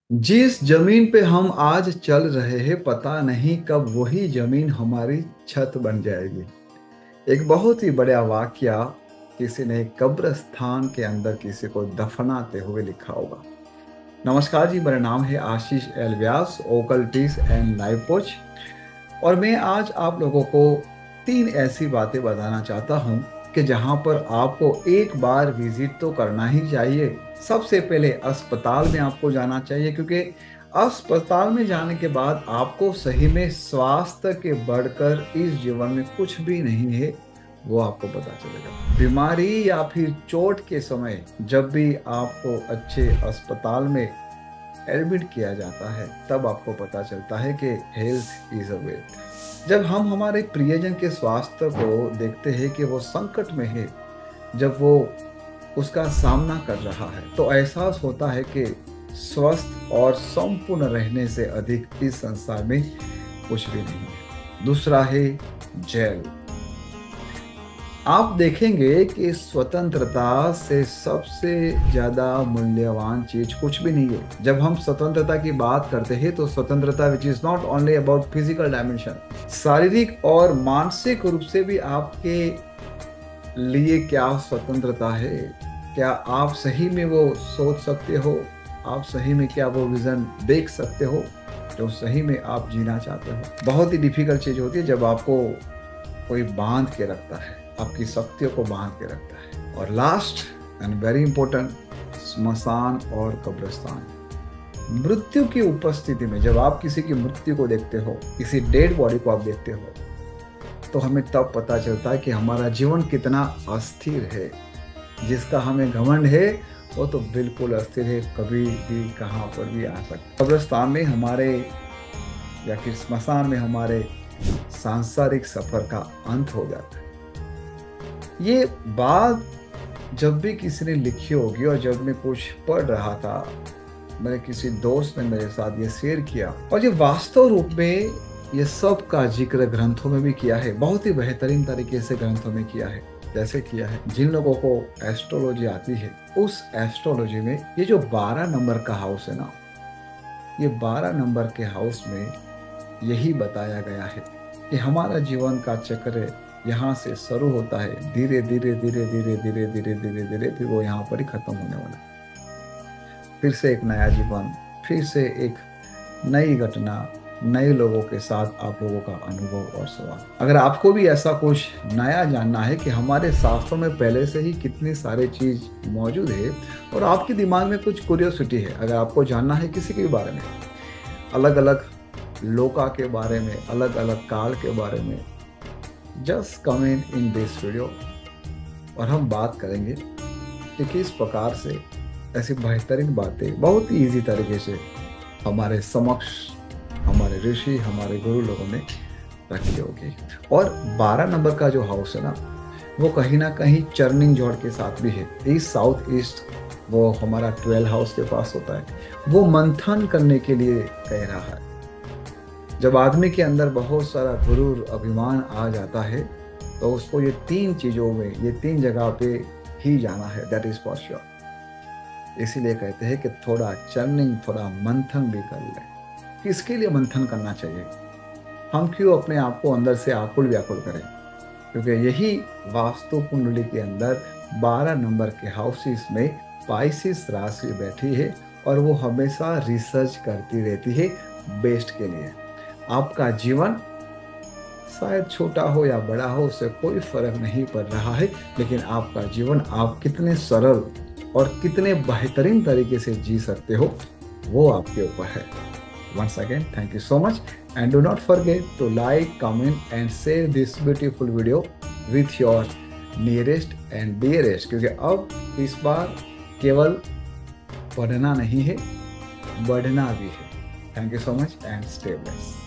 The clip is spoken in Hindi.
जिस जमीन पे हम आज चल रहे हैं पता नहीं कब वही जमीन हमारी छत बन जाएगी। एक बहुत ही बड़ा वाकया किसी ने कब्रिस्तान के अंदर किसी को दफनाते हुए लिखा होगा। नमस्कार जी, मेरा नाम है Ashish L Vyas, occultist and life coach. और मैं आज आप लोगों को 3 ऐसी बातें बताना चाहता हूँ कि जहाँ पर आपको एक बार विजिट तो करना ही चाहिए। सबसे पहले अस्पताल में आपको जाना चाहिए, क्योंकि अस्पताल में जाने के बाद आपको सही में स्वास्थ्य के बढ़कर इस जीवन में कुछ भी नहीं है, वो आपको पता चलेगा। बीमारी या फिर चोट के समय जब भी आपको अच्छे अस्पताल में एडमिट किया जाता है, तब आपको पता चलता है कि हेल्थ इज अ वेल्थ। जब हम हमारे प्रियजन के स्वास्थ्य को देखते हैं कि वो संकट में है, जब वो उसका सामना कर रहा है, तो एहसास होता है कि स्वस्थ और संपूर्ण रहने से अधिक इस संसार में कुछ भी नहीं है। दूसरा है जेल। आप देखेंगे कि स्वतंत्रता से सबसे ज्यादा मूल्यवान चीज कुछ भी नहीं है। जब हम स्वतंत्रता की बात करते हैं तो स्वतंत्रता which is not only about physical dimension, शारीरिक और मानसिक रूप से भी आपके लिए क्या स्वतंत्रता है। क्या आप सही में वो सोच सकते हो? आप सही में क्या वो विजन देख सकते हो जो सही में आप जीना चाहते हो? बहुत ही डिफिकल्ट चीज होती है जब आपको कोई बांध के रखता है, आपकी शक्तियों को बांध के रखता है। और लास्ट एंड वेरी इंपॉर्टेंट, स्मशान और कब्रिस्तान। मृत्यु की उपस्थिति में जब आप किसी की मृत्यु को देखते हो, किसी डेड बॉडी को आप देखते हो, तो हमें तब पता चलता है कि हमारा जीवन कितना अस्थिर है। जिसका हमें घमंड है वो तो बिल्कुल अस्थिर है, कभी भी कहाँ पर भी आ सकता। कब्रिस्तान में हमारे या फिर स्मशान में हमारे सांसारिक सफर का अंत हो जाता है। ये बात जब भी किसी ने लिखी होगी और जब मैं कुछ पढ़ रहा था, मेरे किसी दोस्त ने मेरे साथ ये शेयर किया, और ये वास्तव रूप में ये सब का जिक्र ग्रंथों में भी किया है, बहुत ही बेहतरीन तरीके से ग्रंथों में किया है। जैसे किया है, जिन लोगों को एस्ट्रोलॉजी आती है, उस एस्ट्रोलॉजी में ये जो 12 नंबर का हाउस है ना, ये 12 नंबर के हाउस में यही बताया गया है कि हमारा जीवन का चक्र यहाँ से शुरू होता है, धीरे धीरे धीरे धीरे धीरे धीरे धीरे धीरे फिर वो यहाँ पर ही खत्म होने वाला है। फिर से एक नया जीवन, फिर से एक नई घटना, नए लोगों के साथ आप लोगों का अनुभव और सवाल। अगर आपको भी ऐसा कुछ नया जानना है कि हमारे शास्त्रों में पहले से ही कितनी सारी चीज मौजूद है और आपके दिमाग में कुछ क्यूरियोसिटी है, अगर आपको जानना है किसी के बारे में, अलग अलग लोका के बारे में, अलग अलग काल के बारे में, just comment in this video और हम बात करेंगे कि किस प्रकार से ऐसी बेहतरीन बातें बहुत ही ईजी तरीके से हमारे समक्ष हमारे ऋषि, हमारे गुरु लोगों ने रखी होगी। और 12 नंबर का जो हाउस है ना, वो कहीं ना कहीं चर्निंग जोड़ के साथ भी है। ईस्ट साउथ ईस्ट वो हमारा 12 हाउस के पास होता है, वो मंथन करने के लिए कह रहा है। जब आदमी के अंदर बहुत सारा गुरूर अभिमान आ जाता है तो उसको ये 3 चीजों में, ये 3 जगह पे ही जाना है, दैट इज फॉर श्योर। इसीलिए कहते हैं कि थोड़ा चर्निंग, थोड़ा मंथन भी कर ले। किसके लिए मंथन करना चाहिए? हम क्यों अपने आप को अंदर से आकुल व्याकुल करें? क्योंकि यही वास्तु कुंडली के अंदर 12 नंबर के हाउसेस में पाइसिस राशि बैठी है और वो हमेशा रिसर्च करती रहती है बेस्ट के लिए। आपका जीवन शायद छोटा हो या बड़ा हो, उससे कोई फर्क नहीं पड़ रहा है, लेकिन आपका जीवन आप कितने सरल और कितने बेहतरीन तरीके से जी सकते हो, वो आपके ऊपर है। Once again, thank you so much and do not forget to like, comment and share this beautiful video with your nearest and dearest, क्योंकि अब इस बार केवल पढ़ना नहीं है, बढ़ना भी है। Thank you so much and stay blessed.